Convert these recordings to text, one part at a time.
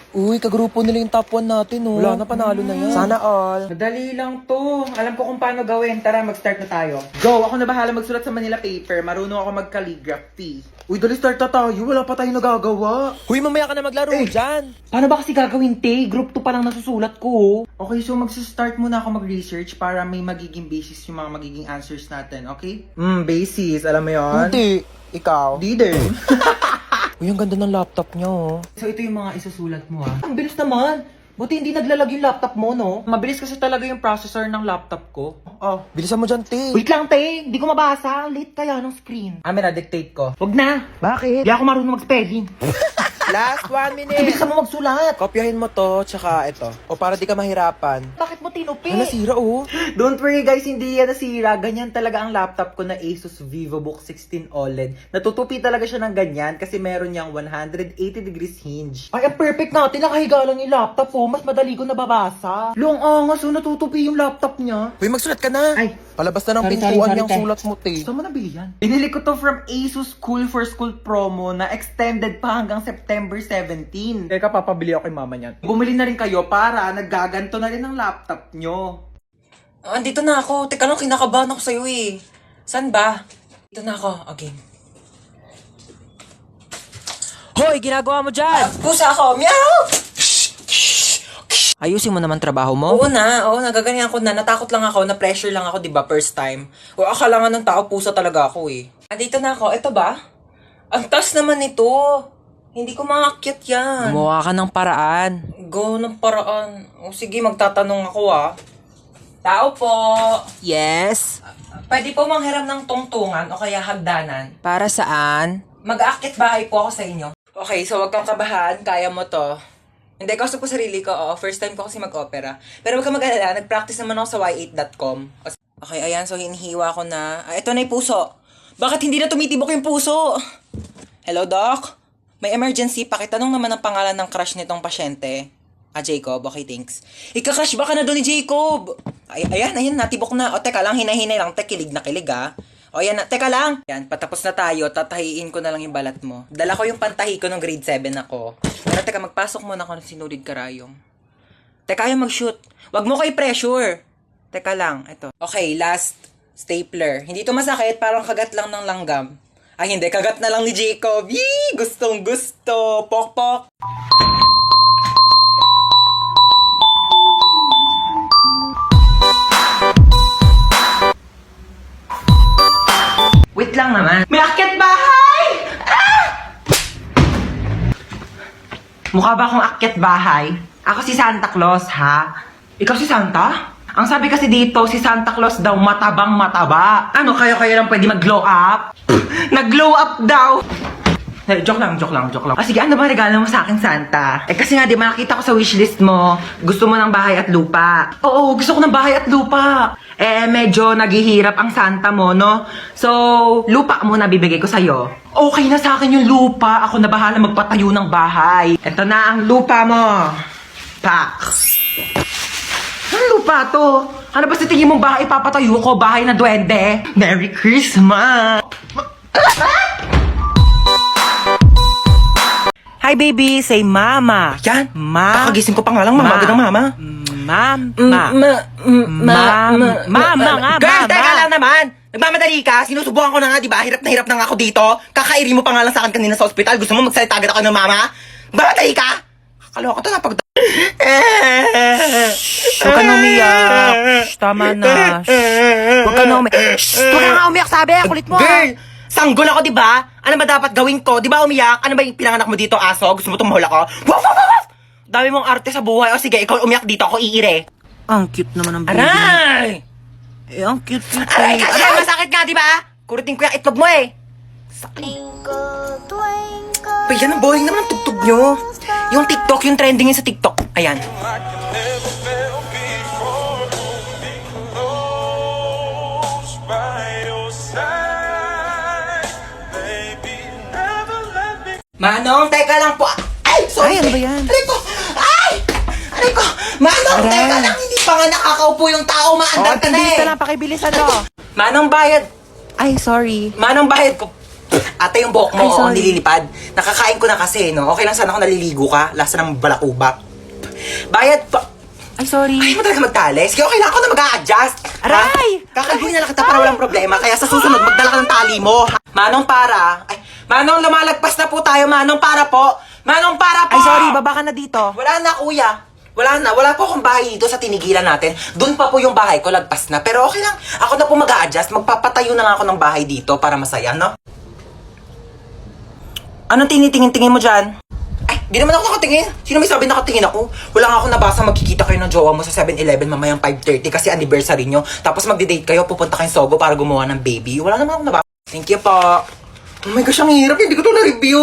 Uy, kagrupo nila yung top 1 natin, oh. Wala na, panalo na yan. Sana all. Madali lang to. Alam ko kung paano gawin. Tara, mag-start na tayo. Go! Ako na bahala magsulat sa Manila paper. Marunong ako mag-calligraphy. Uy, dali start na tayo. Wala pa tayong nagagawa. Uy, mamaya ka na maglaro dyan. Paano ba kasi gagawin, te? Group 2 pa lang nasusulat ko. Okay, so mag-start muna ako mag-research para may magiging basis yung mga magiging answers natin, okay? Basis. Alam mo yon? Hindi. Ikaw? Di din. Uy, ang ganda ng laptop niya, oh. So, ito yung mga isusulat mo, ha? Ang bilis naman. Buti hindi naglalag yung laptop mo, no? Mabilis kasi talaga yung processor ng laptop ko. Oh. Bilisan mo dyan, te. Wait lang, te. Hindi ko mabasa. Late kaya ng screen. Na-dictate ko. Wag na. Bakit? Hindi ako marunong mag-spelling. Last 1 minute. Bilisan mo magsulat. Kopyahin mo to, tsaka ito. O para di ka mahirapan. Bakit mo tinupi? Ano, nasira, oh. Don't worry guys, hindi yan nasira. Ganyan talaga ang laptop ko na Asus VivoBook 16 OLED. Natutupi talaga siya ng ganyan kasi meron niyang 180 degrees hinge. Ay, ang perfect natin. Nakahiga lang yung laptop ko. Mas madali ko nababasa. Long angas, so natutupi yung laptop niya. Uy, magsulat ka na. Ay. Palabas na ng Sorry, pintuan sorry, yung te. sulat mo, te. Saan mo nabili yan? Binili ko to from Asus Cool for School promo na extended pa hanggang September 17. Teka, papabili ako kay mama niyan. Bumili na rin kayo para naggaganto na rin ang laptop nyo. Andito na ako. Teka lang, kinakabahan ako sa'yo eh. Saan ba? Dito na ako. Okay. Hoy, ginagawa mo dyan! Pusa ako. Meow! Ayusin mo naman trabaho mo. Oo, nagaganyan ako na. Natakot lang ako, na-pressure lang ako, di ba, first time. O, akala nga ng tao, pusa talaga ako eh. Andito na ako. Ito ba? Ang taas naman ito. Hindi ko maakyat yan. Gumawa ka ng paraan. Go ng paraan. O, sige, magtatanong ako ah. Tao po. Yes? Pwede po manghiram ng tungtungan o kaya hagdanan. Para saan? Mag-aakit bahay po ako sa inyo. Okay, so wag kang kabahan. Kaya mo to. Hindi, kausap ko sarili ko. Oo, first time ko kasi mag-opera. Pero wag kang mag-alala. Nag-practice naman ako sa y8.com. Okay, ayan. So, hinihiwa ko na. Ito na yung puso. Bakit hindi na tumitibok yung puso? Hello, Doc? May emergency. Pakitanong naman ang pangalan ng crush nitong pasyente. Jacob. Okay, thanks. Ika-crush ba ka na doon ni Jacob? Ayan. Natibok na. O, teka lang. Hinay-hinay lang. Kilig na kilig, ah. O, yan na. Teka lang. Yan, patapos na tayo. Tatahiin ko na lang yung balat mo. Dala ko yung pantahi ko nung grade 7 ako. Pero teka, magpasok muna ako ng sinulid karayom. Teka, ayaw mag-shoot. Wag mo ko i-pressure. Teka lang, ito. Okay, last stapler. Hindi to masakit, parang kagat lang ng langgam. Ay, hindi. Kagat na lang ni Jacob. Yee! Gustong gusto. Pok-pok. Wait lang naman. May akyat bahay! Ah! Mukha ba akong akyat bahay? Ako si Santa Claus, ha? Ikaw si Santa? Ang sabi kasi dito, si Santa Claus daw matabang mataba. Ano, kayo lang pwede mag-glow up? Nag-glow up daw! Joke lang. Ah, sige, ano ba regalo mo sa akin, Santa? Kasi nga, di ba nakita ko sa wishlist mo, gusto mo ng bahay at lupa. Oo, gusto ko ng bahay at lupa. Medyo naghihirap ang Santa mo, no? So, lupa muna bibigay ko sa'yo. Okay na sa akin yung lupa. Ako na bahala magpatayo ng bahay. Ito na ang lupa mo. Pak. Ano lupa to? Ano ba sa tingin mong bahay papatayo ko? Bahay na duwende? Merry Christmas! Hi, baby. Say mama. Yan. Ma. Kakagising ko pa nga lang, mama. Agad ng mama. Mama nga, Girl, mama. teka lang naman. Nagmamadali ka. Sinusubukan ko na nga, di ba? Hirap na nga ako dito. Kakairi mo pa nga lang sa akin kanina sa ospital. Gusto mo magsalita agad ako ng mama? Nagmamadali ka? Kakaloka to na pag... Huwag ka na umiyak. Shh, tama na. Huwag ka na umiyak. Shh, huwag ka nga umiyak, sabi. Kulit mo. Girl! Sanggol ako, di ba? Ano ba dapat gawin ko? Di ba umiyak? Ano ba yung pinanganak mo dito, aso? Gusto mo tumahol ako? Woof! Dami mong arte sa buhay. O sige, ikaw umiyak dito. Ako iire. Ang cute naman ng baby. Aray! Ang cute. Aray, kasi masakit nga, di ba? Kurutin ko yung itlog mo eh. Pa, yan ang boring naman ang tugtog nyo. Yung TikTok, yung trending yun sa TikTok. Ayan. Manong, teka lang po. Ay, sorry. Ay, ano ba yan? Aray ko. Manong, teka lang. Hindi pa nga nakakaupo yung tao. Maandar ka na eh. Bilisan lang, pakibilisan mo. Manong bayad. Ay, sorry. Manong bayad ko. Ate, yung buhok mo, Ay, sorry. nililipad. Nakakain ko na kasi, no? Okay lang sana kung naliligo ka. Lasa ng balakubak. Bayad pa... Ay, sorry. Ay, mo talaga magtales. Kaya okay lang ako na mag-a-adjust. Aray! Kakalbuhin na lang kita para walang problema. Kaya sa susunod, magdala ka ng tali mo. Ha? Manong para. Ay, Manong, lumalagpas na po tayo. Manong para po. Manong para po. Ay, sorry, baba ka na dito. Wala na, kuya. Wala na. Wala po akong bahay dito sa tinigilan natin. Doon pa po yung bahay ko, lagpas na. Pero okay lang. Ako na po mag-a-adjust. Magpapatayo na nga ako ng bahay dito para masaya, no? Anong tinitingin-tingin mo dyan? Ay, di naman ako nakatingin. Sino may sabi nakatingin ako? Wala nga ako nabasa magkikita kayo ng jowa mo sa 7-Eleven mamayang 5:30 kasi anniversary nyo. Tapos magdi-date kayo, pupunta kayong Sogo para gumawa ng baby. Wala naman ako nabasa. Thank you po. Oh my gosh, ang hirap. Hindi ko ito na-review.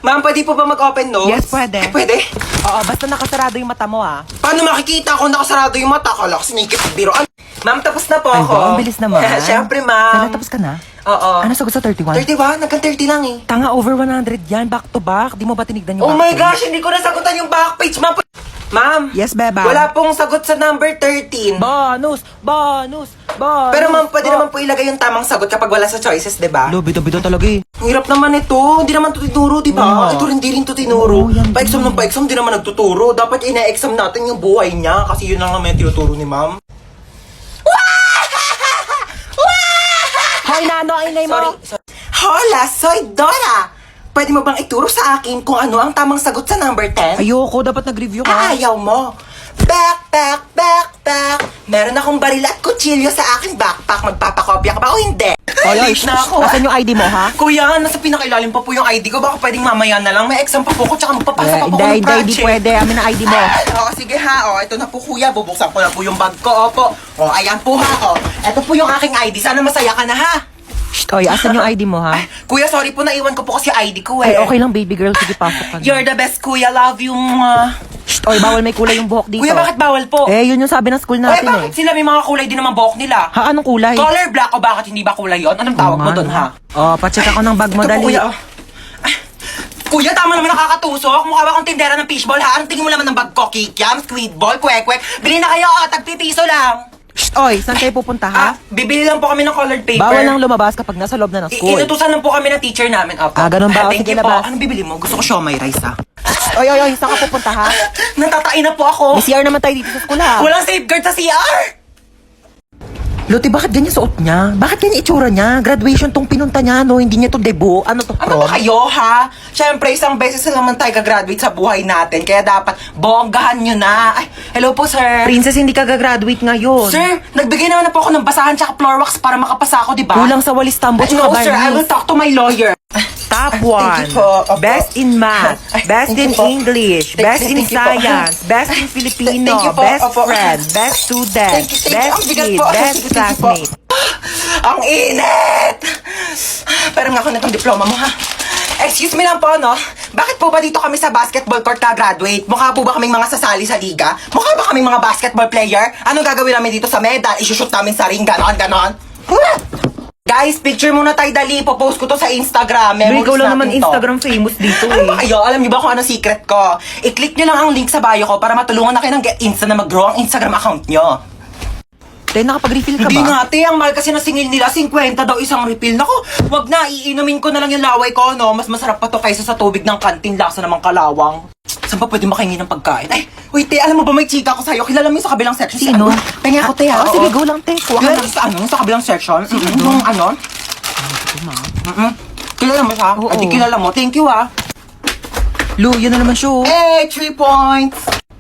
Ma'am, pwede po ba mag-open notes? Yes, pwede. Ay, pwede? Oo, basta nakasarado yung mata mo, ah. Paano makikita kung nakasarado yung mata? Kala ko sinikip ang biroan. Ma'am, tapos na po Ay, ako. ba? Ang bilis naman. Siyempre, ma'am. Tapos ka na? Oo. Ano sagot sa 31? 31? Nagkan 30 lang eh. Tanga, over 100 yan. Back to back. Di mo ba tinignan yung Oh back my page? gosh, hindi ko nasagutan yung back page, ma'am. Ma'am. Yes, beba. Wala pong sagot sa number 13. Bonus! Bonus! Bonus! Pero ma'am, pwede naman po ilagay yung tamang sagot kapag wala sa choices, di ba? Bida-bida talaga eh. Ang hirap naman ito. Hindi naman ito tinuro, di ba? Oo. Ito rin, di rin ito tinuro. Oo, yan Pa-exam ng pa-exam, di naman nagtuturo. Dapat ina-exam natin yung buhay niya kasi yun lang naman yung tinuturo ni ma'am. Hoy, Nano, ang ingay mo! Sorry. Hola, soy Dora! Pwede mo bang ituro sa akin kung ano ang tamang sagot sa number 10? Ayoko, dapat nag-review ka. Ayaw mo. Backpack, backpack. Meron akong baril at kutsilyo sa aking backpack. Magpapakopya ka ba o hindi? Ay, Late na ako. Asan yung ID mo, ha? Kuya, nasa pinakailalim pa po yung ID ko. Baka pwedeng mamaya na lang. May exam pa po ko, tsaka magpapasa pa po ko ng Hindi project. pwede. Amin ang ID mo. Oo, sige ha. O, ito na po kuya. Bubuksan ko na po yung bag ko. Opo. O, ayan po ha. O, ito po yung aking ID. Sana masaya ka na ha. Shh, oy, asan yung ID mo, ha? Kuya, sorry po. Naiwan ko po kasi ID ko Ay, eh. okay lang, baby girl. Sige, pasok ka na. You're the best, kuya. Love you. Shh, oy, bawal may kulay yung buhok dito. Kuya, bakit bawal po? Eh, yun yung sabi ng school Ay, natin, bakit eh. sila may mga kulay din naman buhok nila? Ha, anong kulay? Color black o bakit hindi ba kulay yon? Anong tawag mo doon, ha? Oh, pacheck ako ng bag mo, Ito po, dali. kuya, oh. Ay, kuya, tama naman nakakatusok. Mukha ba akong tindera ng fishball, ha? Anong tingin mo naman ng bag ko? Kikiam, squid ball, kwek-kwek. Bili na kayo, tagpipiso lang. Shh, oy, saan kayo pupunta, ha? Bibili lang po kami ng colored paper. Bawal lang lumabas kapag nasa loob na ng school. Inutusan lang po kami ng teacher namin. Opo. Ah, ganun ba? Thank Sige, you po. labas. Anong bibili mo? Gusto ko siomay rice, ha? Oy, oy, oy, saan ka pupunta, ha? Natatain na po ako. May CR naman tayo dito sa school, ha? Walang safeguard sa CR. Luti, bakit ganyan suot niya? Bakit ganyan itsura niya? Graduation tong pinunta niya, no? Hindi niya to debut. Ano to, Ano prom? ba kayo, ha? Siyempre, isang beses na naman tayo gagraduate sa buhay natin. Kaya dapat, bonggahan nyo na. Ay, hello po, sir. Princess, hindi ka gagraduate ngayon. Sir, nagbigay naman na po ako ng basahan tsaka floor wax para makapasa ako, di ba? Kulang sa walis tambo, Ay, tsaka no, sir. I varnish. will talk to my lawyer. Top Thank 1. you po. Opo. Best in math. Ay, Best thank in you po. English. Thank- Best in thank you po. science. Best in Filipino. Thank you po. Best Opo. friend. Best student. Thank you. Best Ang bigat kid. po. Best Thank you po. classmate. Ang init! Pero nga ako na itong diploma mo, ha? Excuse me lang po, no? Bakit po ba dito kami sa basketball court ka-graduate? Mukha po ba kaming mga sasali sa liga? Mukha ba kaming mga basketball player? Anong gagawin namin dito sa medal? Isushoot namin sa ring, ganon. Guys, picture muna tayo dali. Popost ko to sa Instagram. Pero Memories ikaw lang natin naman to. Instagram famous dito, Ano eh. ba kayo? Alam niyo ba kung ano secret ko? I-click niyo lang ang link sa bio ko para matulungan na kayo ng Get Insta na mag-grow ang Instagram account niyo. Tay, nakapag-refill ka Hindi nga, ba? te. Ang mahal kasi ng singil nila, 50 daw isang refill. Naku, wag na. Iinumin ko na lang yung laway ko, no? Mas masarap pa to kaysa sa tubig ng kantin. Lasa namang kalawang. Saan ba pwede makahingi ng pagkain? Ay, wait, te. Alam mo ba may chika ko sa'yo? Kilala mo yung sa kabilang section? Si Sino? ano? Pengi ako, te, ha? Oh, sige, go lang, te. Kuha ka Kilala na. mo sa ano? Sa kabilang section? Yung ano? Kilala mo siya? Oo. Ay, di kilala mo. Thank you, ha? Lu, yun na naman siya. Eh, 3 points.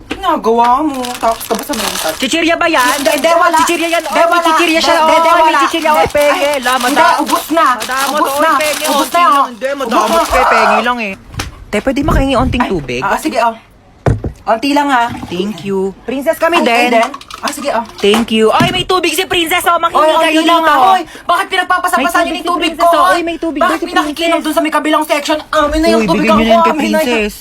Ginagawa mo. Tapos ka ba sa mental? Chichirya ba yan? Hindi, wala. Chichirya yan. Hindi, Oh, may wala. chichirya siya. Hindi, Oh, may wala. chichirya. Hindi. Oh, penge. Ay, La, Hindi, madam. ubos na. Madamot, Ubos oh, na. penge. Ubos Onti na, lang. oh. Hindi, Ubos madamot na. kay penge lang, eh. Te, pwede makahingi onting tubig? Sige, oh. Onti lang, ha? Thank you. Princess kami Ay, din. sige, oh. Thank you. Ay, may tubig si Princess. Oh, Oy, makinig kayo onti lang, dito. ha? Oy, bakit pinagpapasapasan May niyo yung tubig tubig si ko? Princess, oh. Oy, may tubig Bakit daw si pinakikinom Princess. dun sa may kabilang section? Amin na yung Uy, tubig bigyan niyo na yan kay amin na yun. Princess.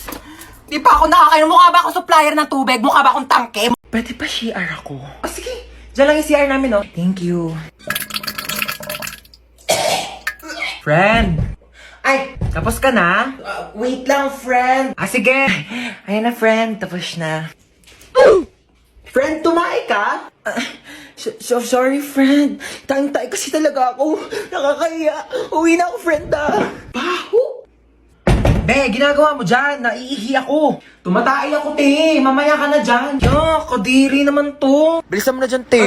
Di pa ako nakakainom. Mukha ba akong supplier ng tubig? Mukha ba akong tangke? Pwede pa CR ako? Sige. Diyan lang yung CR namin, oh. Thank you. Friend. Ay, Tapos ka na? wait lang, friend. Ah, sige. Ayun na, friend. Tapos na. Friend, tumae ka? Sorry, friend. Tayong-tay kasi talaga ako. Nakakahiya. Uwi na ako, friend, Baho! Be, ginagawa mo dyan. Naiihi ako. Tumatay ako, te. Mamaya ka na dyan. Kadiri naman to. Bilisan mo na dyan, te.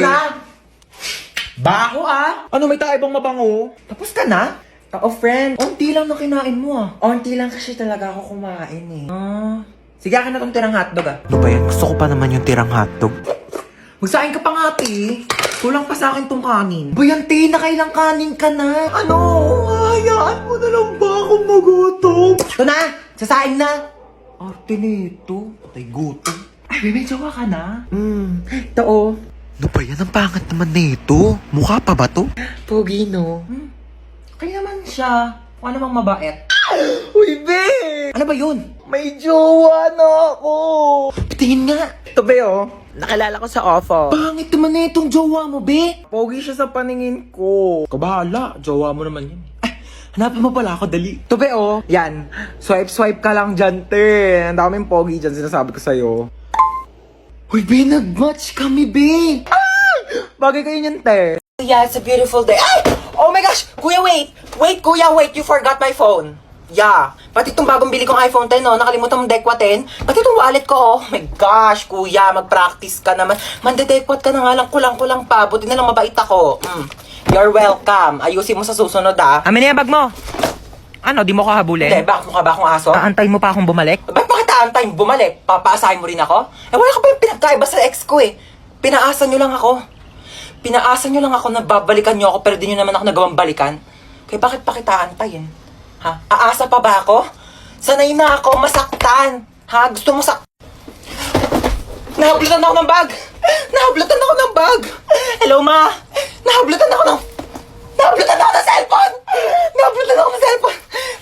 Baho, Ano, may tayo bang mabango? Tapos ka na? Friend. Unti lang na kinain mo, Unti lang kasi talaga ako kumain, Sige, akin na tong tirang hotdog, Ano ba yan? Gusto ko pa naman yung tirang hotdog. Magsain ka pa nga, te. Kulang pa sa akin tong kanin. Bayan, te, nakailang kanin ka na. Ano? Hayaan mo na lang ba akong magutom? Ito na! Sasain na! Arte nito. Patay gutom. Ay, may jowa ka na? Ito, Ano ba yan? Ang pangat naman nito. Mukha pa ba to? Pogi, no? Kaya naman siya. Kung ano mang mabait. Uy, be! Ano ba yun? May jowa na ako! Patingin nga. Ito, be, Nakilala ko sa ofo. Pangit naman na itong jowa mo, be. Pogi siya sa paningin ko. Kabahala, jowa mo naman yan. Ay, hanapin mo pala ako, dali. Ito, be, Yan. Swipe ka lang dyan, te. Ang daming pogi dyan, sinasabi ko sa'yo. Uy, be, nag-match kami, be. Bagay kayo niyan, te. Yeah, it's a beautiful day. Ay! Oh my gosh! Kuya, wait! Wait, kuya, wait! You forgot my phone. Yeah. Pati itong bagong bili kong iPhone 10, nakalimutan mong Dekwa 10. Pati itong wallet ko, Oh my gosh, kuya, mag-practice ka naman. Mandedekwat ka na nga lang, kulang-kulang pa. Buti na lang mabait ako. You're welcome. Ayusin mo sa susunod, Amin na yung bag mo. Ano, di mo ko habulin? Hindi, bakit mukha ba akong aso? Aantayin mo pa akong bumalik? Bakit aantay bumalik? Papaasahin mo rin ako? Wala ka pa yung pinagkaiba sa ex ko, Pinaasa nyo lang ako. Pinaasa nyo lang ako na babalikan nyo ako pero di nyo naman ako nagawang balikan. Kaya bakit pa kita aantayin? Aasa pa ba ako? Sanay na ako masaktan. Gusto mo Nahablutan ako ng bag! Nahablutan ako ng bag! Hello, ma! Nahablutan ako ng cellphone! Nahablutan ako ng cellphone!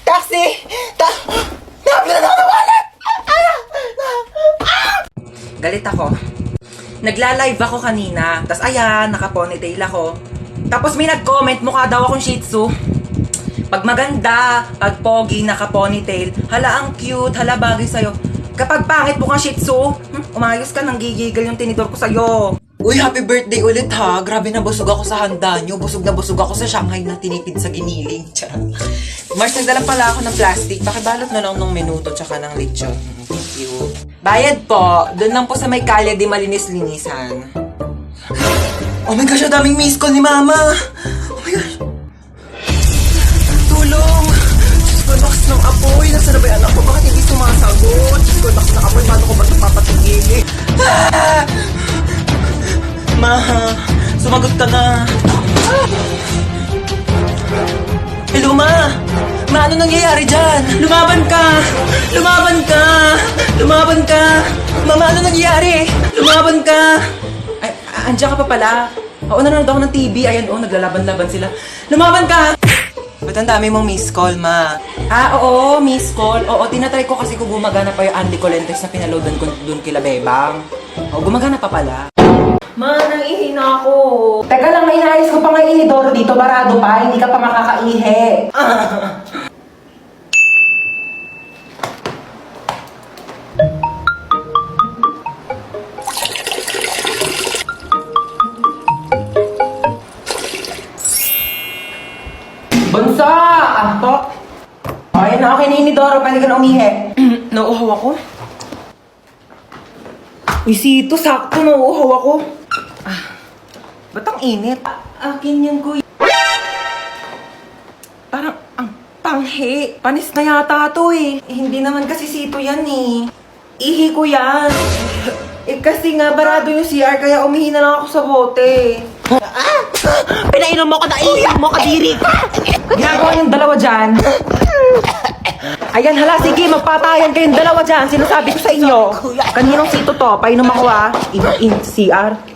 Taxi! Nahablutan ako ng wallet! Galit ako. Nagla-live ako kanina. Tas ayan, naka-ponytail ako. Tapos may nag-comment, mukha daw akong Shih Tzu. Pag maganda, pag pogi, naka-ponytail, hala ang cute, hala bagay sa'yo. Kapag pangit mukhang Shih Tzu, umayos ka, nang gigigil yung tinidor ko sa'yo. Uy, happy birthday ulit ha. Grabe na busog ako sa handa nyo. Busog na busog ako sa Shanghai na tinipid sa giniling. Mars, nagdala pala ako ng plastic. Pakibalot na lang ng menuto tsaka ng lechon. Thank you. Bayad po. Doon lang po sa may kalye di malinis-linisan. Oh my gosh, ang daming miss call ni Mama. Oh my gosh. Tulong. Diyos ko, lakas ng apoy. Nasaan na ba yung anak ko? Bakit hindi sumasagot? Diyos ko, lakas ng apoy. Paano ko ba ito papatigil? Ma, sumagot ka na. Hello, Ma. Ma, ano nangyayari dyan? Lumaban ka! Lumaban ka! Lumaban ka! Mama, ano nangyayari? Lumaban ka! Ay, andiyan ka pa pala. Oo, nanonood ako ng TV. Ayan, naglalaban-laban sila. Lumaban ka! Ba't ang dami mong miss call, Ma? Oo, miss call. Oo, tinatry ko kasi kung gumagana pa yung Andy Colentes na pinaloadan ko dun kila Bebang. Oo, gumagana pa pala. Ma, nang-ihi na ako. Teka lang, inaayos ko pa nga inidoro dito. Barado pa, hindi ka pa makakaihi. Bunso! Ayun na, okay na inidoro. Pwede ka na umihi. Nauuhaw ako. Uy, Sito, sakto, nauuhaw ako. Ba't ang init? Akin yan, kuya. Parang, ang panghi. Panis na yata to Hindi naman kasi Sito yan Ihi ko yan. Kasi nga, barado yung CR, kaya umihi na lang ako sa bote. Pinainom mo ko na iinom mo, kadiri ka! Ginagawa yung dalawa dyan. Ayan, hala, sige, magpatayan kayong dalawa dyan. Sinasabi ko sa inyo. Kaninong Sito to? Painom ako in CR.